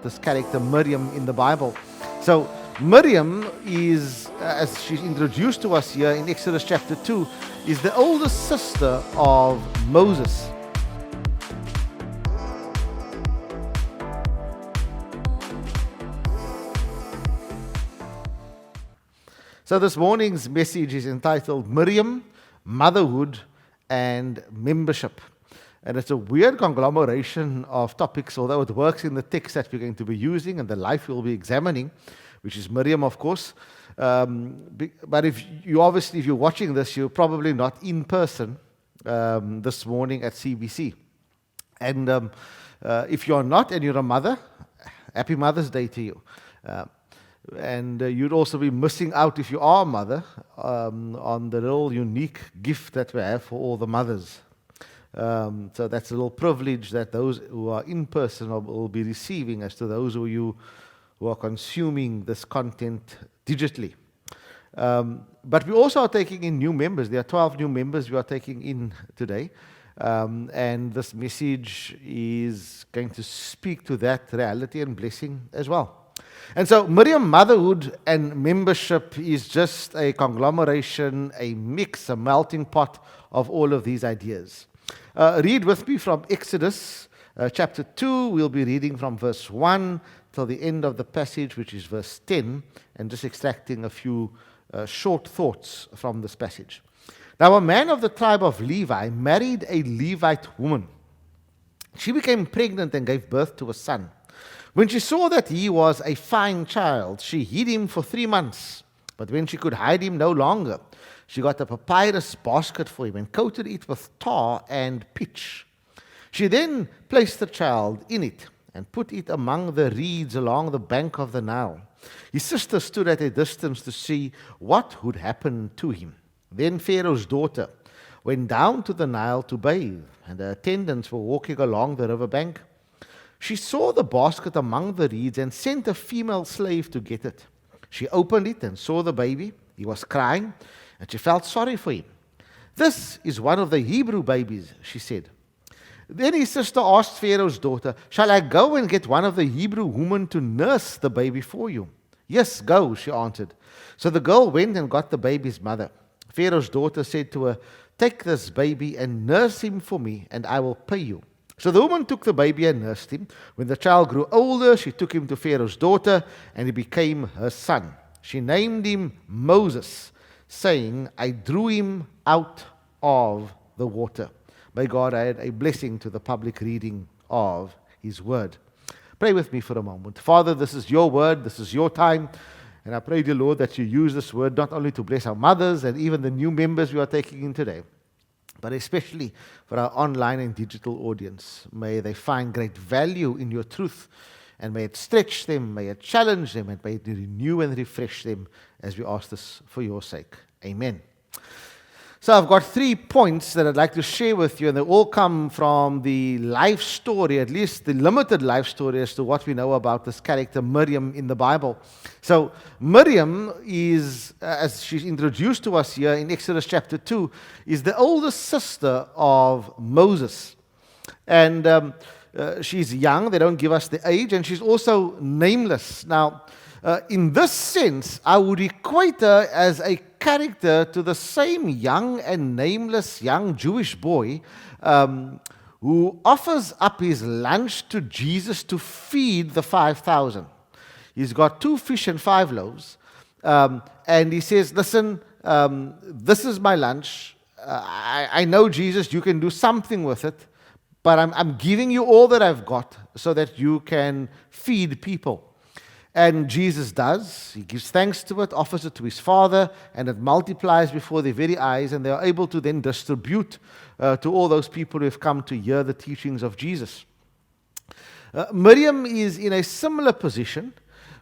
this character Miriam in the Bible. So Miriam is, as she's introduced to us here in Exodus chapter 2, is the oldest sister of Moses. So this morning's message is entitled Miriam, Motherhood and Membership. And it's a weird conglomeration of topics, although it works in the text that we're going to be using and the life we'll be examining, which is Miriam, of course. But if you're watching this, you're probably not in person this morning at CBC. And if you're not and you're a mother, happy Mother's Day to you. And you'd also be missing out if you are a mother on the little unique gift that we have for all the mothers. So that's a little privilege that those who are in person will be receiving as to those who are consuming this content digitally. But we also are taking in new members. There are 12 new members we are taking in today. And this message is going to speak to that reality and blessing as well. And so Miriam, motherhood and membership is just a conglomeration, a mix, a melting pot of all of these ideas. Read with me from Exodus chapter 2. We'll be reading from verse 1 till the end of the passage, which is verse 10, and just extracting a few short thoughts from this passage. Now, a man of the tribe of Levi married a Levite woman. She became pregnant and gave birth to a son. When she saw that he was a fine child, she hid him for 3 months. But when she could hide him no longer, she got a papyrus basket for him and coated it with tar and pitch. She then placed the child in it and put it among the reeds along the bank of the Nile. His sister stood at a distance to see what would happen to him. Then Pharaoh's daughter went down to the Nile to bathe, and her attendants were walking along the river bank. She saw the basket among the reeds and sent a female slave to get it. She opened it and saw the baby. He was crying, and she felt sorry for him. "This is one of the Hebrew babies," she said. Then his sister asked Pharaoh's daughter, "Shall I go and get one of the Hebrew women to nurse the baby for you?" "Yes, go," she answered. So the girl went and got the baby's mother. Pharaoh's daughter said to her, "Take this baby and nurse him for me, and I will pay you." So the woman took the baby and nursed him. When the child grew older, she took him to Pharaoh's daughter, and he became her son. She named him Moses, saying, "I drew him out of the water." May God add a blessing to the public reading of His word. Pray with me for a moment. Father, this is your word, this is your time, and I pray, dear Lord, that you use this word not only to bless our mothers and even the new members we are taking in today, but especially for our online and digital audience. May they find great value in your truth, and may it stretch them, may it challenge them, and may it renew and refresh them as we ask this for your sake. Amen. So I've got 3 points that I'd like to share with you, and they all come from the life story, at least the limited life story as to what we know about this character Miriam in the Bible. So Miriam is, as she's introduced to us here in Exodus chapter 2, is the oldest sister of Moses. And she's young, they don't give us the age, and she's also nameless. Now, in this sense, I would equate her as a character to the same young and nameless young Jewish boy who offers up his lunch to Jesus to feed the 5,000. He's got 2 fish and 5 loaves, and he says, "Listen, this is my lunch. I know, Jesus, you can do something with it, but I'm giving you all that I've got so that you can feed people." And Jesus does. He gives thanks to it, offers it to his Father, and it multiplies before their very eyes, and they are able to then distribute to all those people who have come to hear the teachings of Jesus. Miriam is in a similar position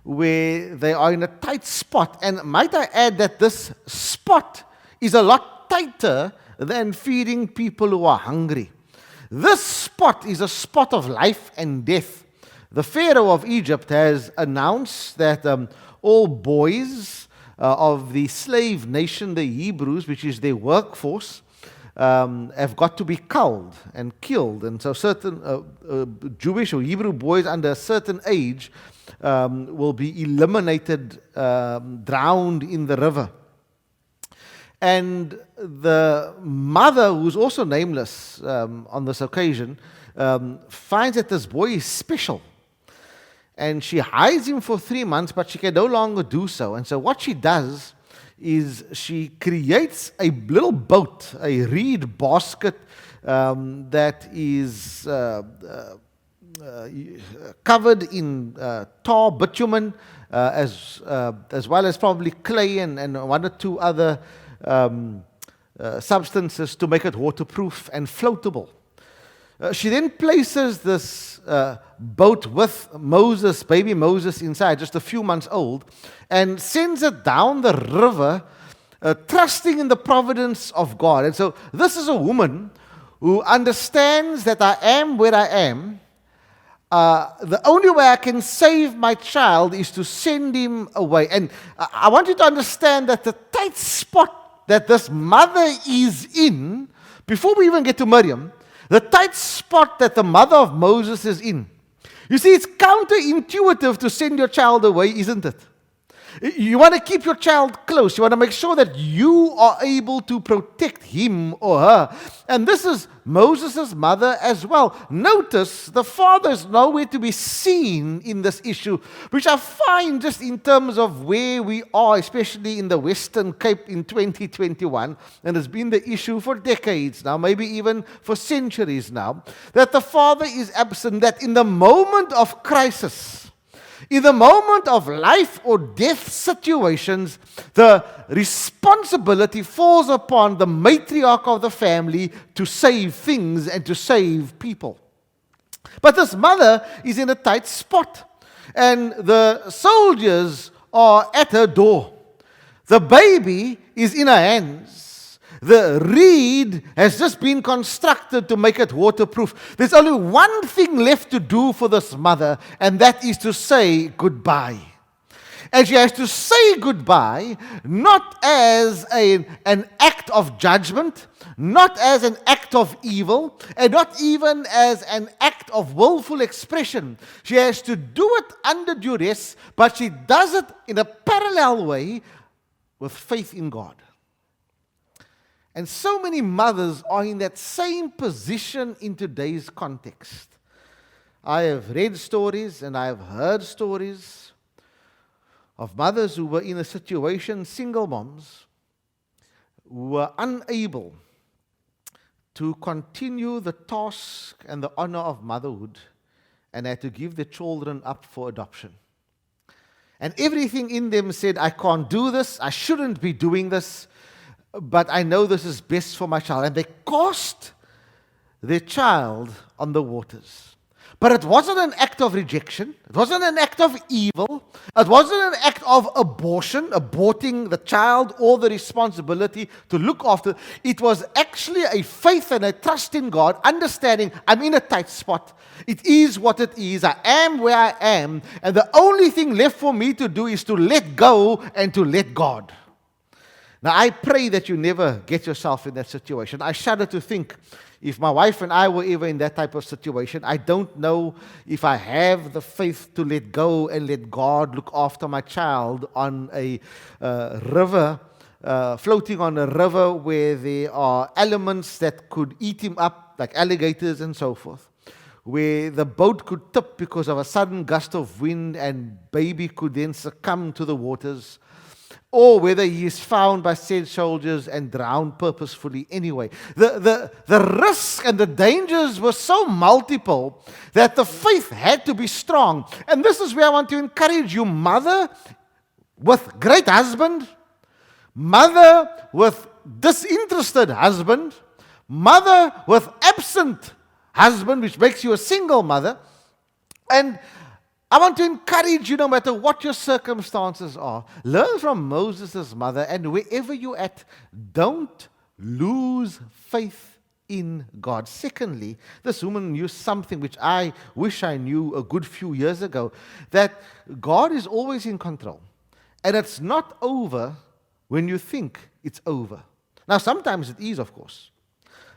where they are in a tight spot, and might I add that this spot is a lot tighter than feeding people who are hungry. This spot is a spot of life and death. The Pharaoh of Egypt has announced that all boys of the slave nation, the Hebrews, which is their workforce, have got to be culled and killed. And so certain Jewish or Hebrew boys under a certain age will be eliminated, drowned in the river. And the mother, who's also nameless on this occasion, finds that this boy is special. And she hides him for 3 months, but she can no longer do so. And so what she does is she creates a little boat, a reed basket that is covered in tar bitumen, as well as probably clay and one or two other substances to make it waterproof and floatable. She then places this boat with Moses, baby Moses inside, just a few months old, and sends it down the river, trusting in the providence of God. And so this is a woman who understands that I am where I am. The only way I can save my child is to send him away. And I want you to understand that the tight spot that this mother is in, before we even get to Miriam, the tight spot that the mother of Moses is in. You see, it's counterintuitive to send your child away, isn't it? You want to keep your child close. You want to make sure that you are able to protect him or her. And this is Moses' mother as well. Notice the father is nowhere to be seen in this issue, which I find just in terms of where we are, especially in the Western Cape in 2021, and it's been the issue for decades now, maybe even for centuries now, that the father is absent, that in the moment of crisis, in the moment of life or death situations, the responsibility falls upon the matriarch of the family to save things and to save people. But this mother is in a tight spot, and the soldiers are at her door. The baby is in her hands. The reed has just been constructed to make it waterproof. There's only one thing left to do for this mother, and that is to say goodbye. And she has to say goodbye not as an act of judgment, not as an act of evil, and not even as an act of willful expression. She has to do it under duress, but she does it in a parallel way with faith in God. And so many mothers are in that same position in today's context. I have read stories and I have heard stories of mothers who were in a situation, single moms, who were unable to continue the task and the honor of motherhood and had to give their children up for adoption. And everything in them said, I can't do this, I shouldn't be doing this, but I know this is best for my child. And they cast their child on the waters. But it wasn't an act of rejection. It wasn't an act of evil. It wasn't an act of abortion, aborting the child or the responsibility to look after. It was actually a faith and a trust in God, understanding I'm in a tight spot. It is what it is. I am where I am. And the only thing left for me to do is to let go and to let God. Now, I pray that you never get yourself in that situation. I shudder to think if my wife and I were ever in that type of situation. I don't know if I have the faith to let go and let God look after my child on a river, floating on a river where there are elements that could eat him up, like alligators and so forth, where the boat could tip because of a sudden gust of wind and baby could then succumb to the waters, or whether he is found by said soldiers and drowned purposefully anyway. The risk and the dangers were so multiple that the faith had to be strong. And this is where I want to encourage you, mother with great husband, mother with disinterested husband, mother with absent husband, which makes you a single mother. And I want to encourage you, no matter what your circumstances are, learn from Moses' mother, and wherever you're at, don't lose faith in God. Secondly, this woman knew something which I wish I knew a good few years ago, that God is always in control. And it's not over when you think it's over. Now, sometimes it is, of course.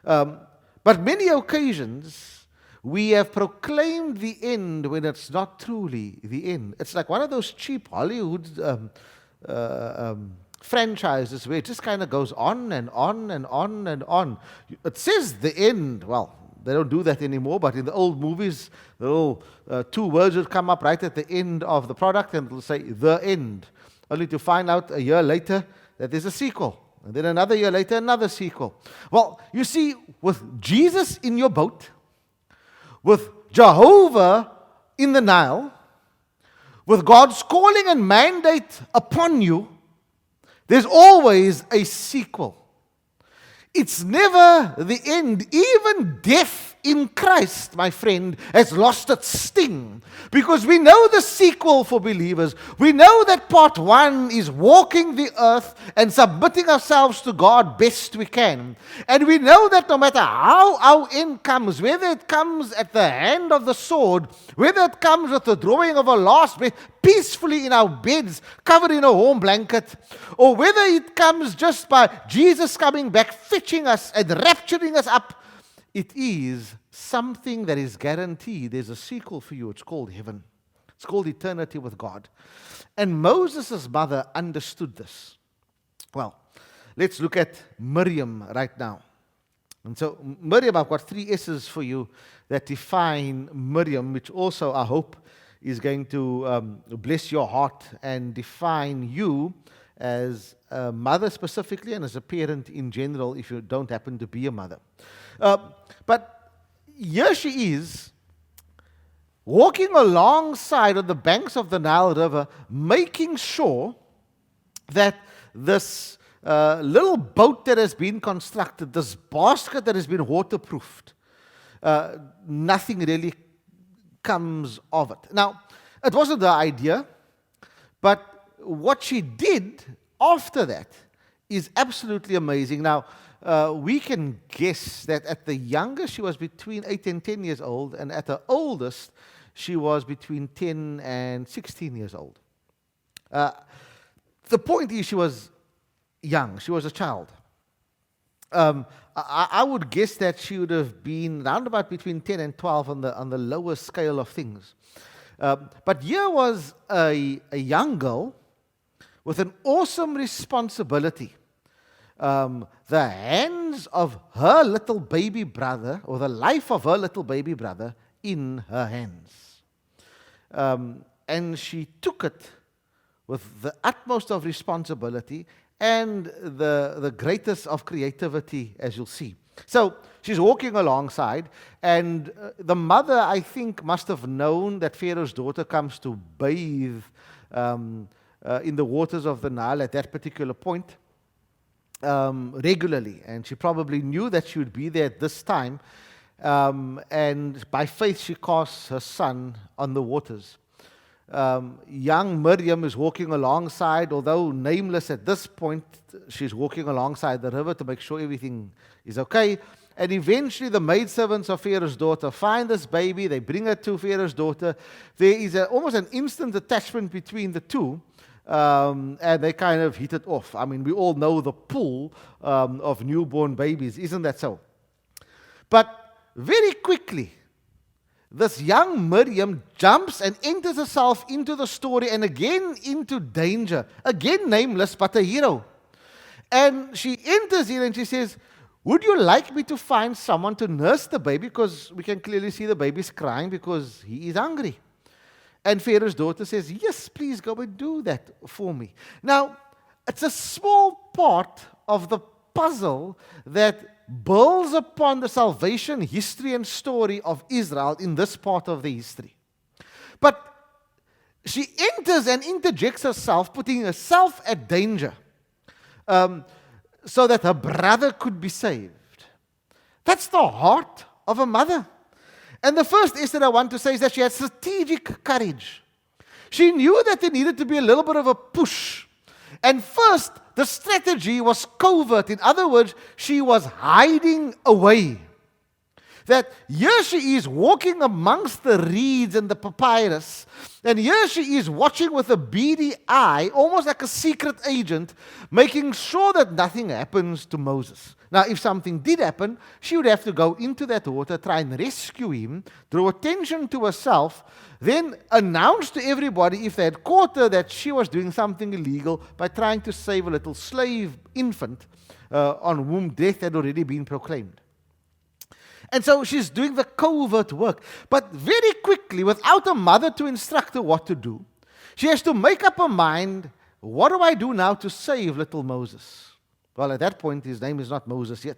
Um, but many occasions, we have proclaimed the end when it's not truly the end. It's like one of those cheap Hollywood franchises where it just kind of goes on and on and on and on. It says the end. Well, they don't do that anymore, but in the old movies, the little two words would come up right at the end of the product and it'll say the end, only to find out a year later that there's a sequel. And then another year later, another sequel. Well, you see, with Jesus in your boat, with Jehovah in the Nile, with God's calling and mandate upon you, there's always a sequel. It's never the end. Even death in Christ, my friend, has lost its sting. Because we know the sequel for believers. We know that part one is walking the earth and submitting ourselves to God best we can. And we know that no matter how our end comes, whether it comes at the hand of the sword, whether it comes with the drawing of a last breath, peacefully in our beds, covered in a warm blanket, or whether it comes just by Jesus coming back, fetching us and rapturing us up, it is something that is guaranteed. There's a sequel for you. It's called heaven. It's called eternity with God. And Moses' mother understood this. Well, let's look at Miriam right now. And so, Miriam, I've got 3 S's for you that define Miriam, which also, I hope, is going to bless your heart and define you as a mother specifically and as a parent in general if you don't happen to be a mother. But here she is, walking alongside on the banks of the Nile River, making sure that this little boat that has been constructed, this basket that has been waterproofed, nothing really comes of it. Now, it wasn't the idea, but what she did after that is absolutely amazing. Now, we can guess that at the youngest she was between 8 and 10 years old, and at the oldest she was between 10 and 16 years old. The point is she was young. She was a child. I would guess that she would have been round about between 10 and 12 on the lower scale of things. But here was a young girl with an awesome responsibility. The hands of her little baby brother, or the life of her little baby brother, in her hands. And she took it with the utmost of responsibility and the greatest of creativity, as you'll see. So she's walking alongside, and the mother, I think, must have known that Pharaoh's daughter comes to bathe in the waters of the Nile at that particular point regularly. And she probably knew that she would be there at this time. And by faith, she casts her son on the waters. Young Miriam is walking alongside, although nameless at this point, she's walking alongside the river to make sure everything is okay. And eventually the maidservants of Pharaoh's daughter find this baby, they bring her to Pharaoh's daughter. There is almost an instant attachment between the two, and they kind of hit it off. I mean, we all know the pull of newborn babies, isn't that so? But very quickly, this young Miriam jumps and enters herself into the story and again into danger. Again nameless, but a hero. And she enters in and she says, "Would you like me to find someone to nurse the baby?" Because we can clearly see the baby's crying because he is hungry. And Pharaoh's daughter says, "Yes, please go and do that for me." Now, it's a small part of the puzzle that builds upon the salvation history and story of Israel in this part of the history. But she enters and interjects herself, putting herself at danger, so that her brother could be saved. That's the heart of a mother. And the first is that I want to say is that she had strategic courage. She knew that there needed to be a little bit of a push. And first, the strategy was covert. In other words, she was hiding away. that here she is walking amongst the reeds and the papyrus, and here she is watching with a beady eye, almost like a secret agent, making sure that nothing happens to Moses. Now, if something did happen, she would have to go into that water, try and rescue him, draw attention to herself, then announce to everybody if they had caught her that she was doing something illegal by trying to save a little slave infant on whom death had already been proclaimed. And so she's doing the covert work. But very quickly, without a mother to instruct her what to do, she has to make up her mind, what do I do now to save little Moses? Well, at that point, his name is not Moses yet.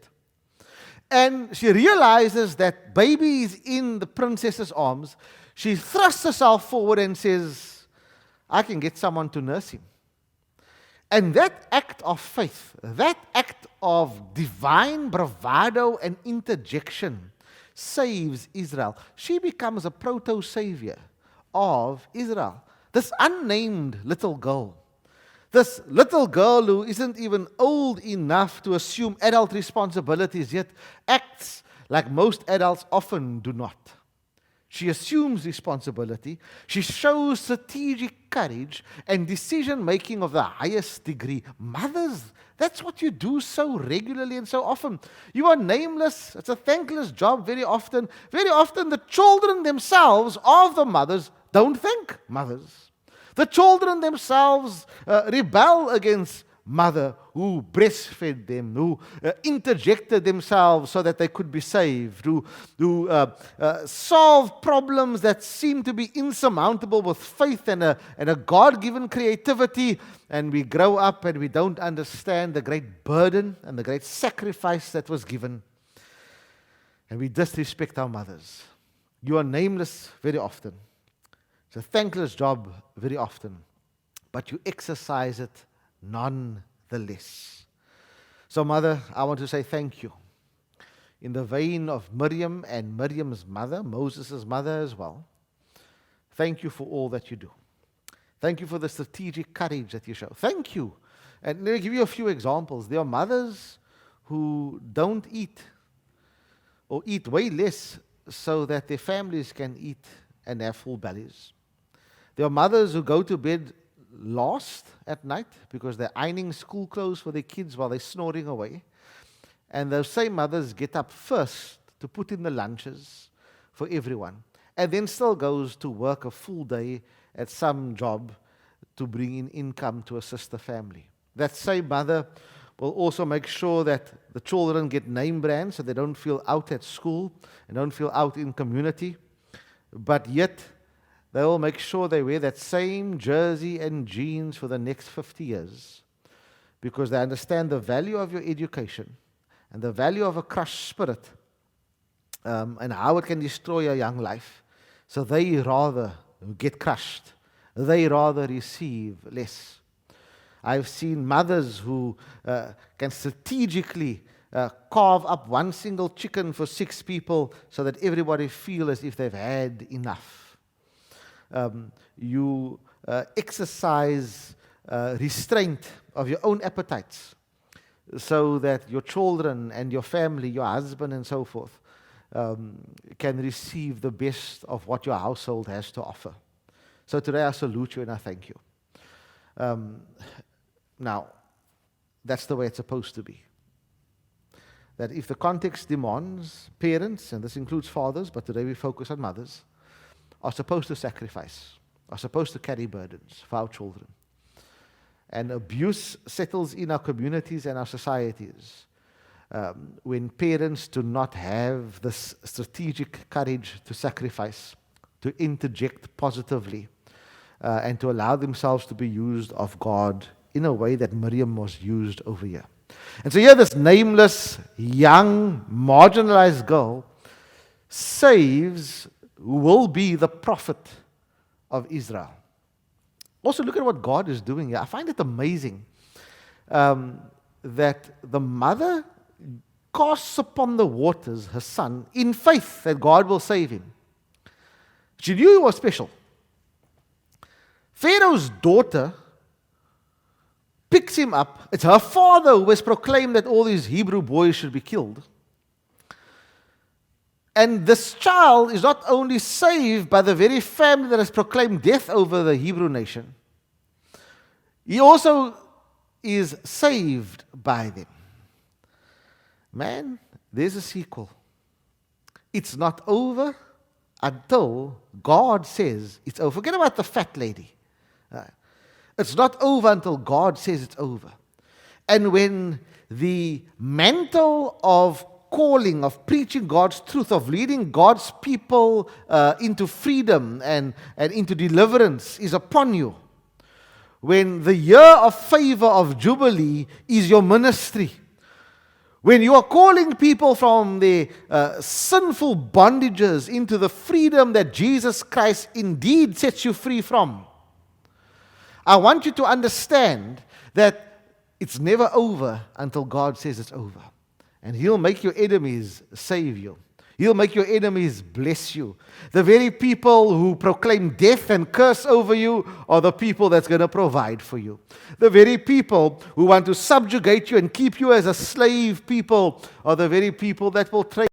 And she realizes that baby is in the princess's arms. She thrusts herself forward and says, I can get someone to nurse him. And that act of faith, that act of divine bravado and interjection saves Israel. She becomes a proto-savior of Israel. This unnamed little girl. This little girl who isn't even old enough to assume adult responsibilities yet acts like most adults often do not. She assumes responsibility. She shows strategic courage and decision-making of the highest degree. Mothers, that's what you do so regularly and so often. You are nameless. It's a thankless job very often. Very often the children themselves of the mothers don't thank mothers. The children themselves rebel against mother who breastfed them, who interjected themselves so that they could be saved, who solve problems that seem to be insurmountable with faith and a God-given creativity, and we grow up and we don't understand the great burden and the great sacrifice that was given, and we disrespect our mothers. You are nameless very often. It's a thankless job very often, but you exercise it nonetheless. So, mother, I want to say thank you. In the vein of Miriam and Miriam's mother, Moses' mother as well, thank you for all that you do. Thank you for the strategic courage that you show. Thank you. And let me give you a few examples. There are mothers who don't eat or eat way less so that their families can eat and have full bellies. There are mothers who go to bed last at night because they're ironing school clothes for their kids while they're snoring away. And those same mothers get up first to put in the lunches for everyone, and then still goes to work a full day at some job to bring in income to assist the family. That same mother will also make sure that the children get name brands so they don't feel out at school and don't feel out in community, but yet they will make sure they wear that same jersey and jeans for the next 50 years because they understand the value of your education and the value of a crushed spirit and how it can destroy a young life. So they rather get crushed. They rather receive less. I've seen mothers who can strategically carve up one single chicken for 6 people so that everybody feels as if they've had enough. You exercise restraint of your own appetites so that your children and your family, your husband and so forth, can receive the best of what your household has to offer. So today I salute you and I thank you. Now, that's the way it's supposed to be. That if the context demands, parents, and this includes fathers, but today we focus on mothers, are supposed to sacrifice, are supposed to carry burdens for our children. And abuse settles in our communities and our societies when parents do not have this strategic courage to sacrifice, to interject positively, and to allow themselves to be used of God in a way that Miriam was used over here. And so here this nameless, young, marginalized girl saves who will be the prophet of Israel. Also, look at what God is doing here. I find it amazing that the mother casts upon the waters her son in faith that God will save him. She knew he was special. Pharaoh's daughter picks him up. It's her father who has proclaimed that all these Hebrew boys should be killed. And this child is not only saved by the very family that has proclaimed death over the Hebrew nation, he also is saved by them. Man, there's a sequel. It's not over until God says it's over. Forget about the fat lady. It's not over until God says it's over. And when the mantle of calling, of preaching God's truth, of leading God's people into freedom and into deliverance is upon you, when the year of favor of Jubilee is your ministry, when you are calling people from their sinful bondages into the freedom that Jesus Christ indeed sets you free from, I want you to understand that it's never over until God says it's over. And He'll make your enemies save you. He'll make your enemies bless you. The very people who proclaim death and curse over you are the people that's going to provide for you. The very people who want to subjugate you and keep you as a slave people are the very people that will train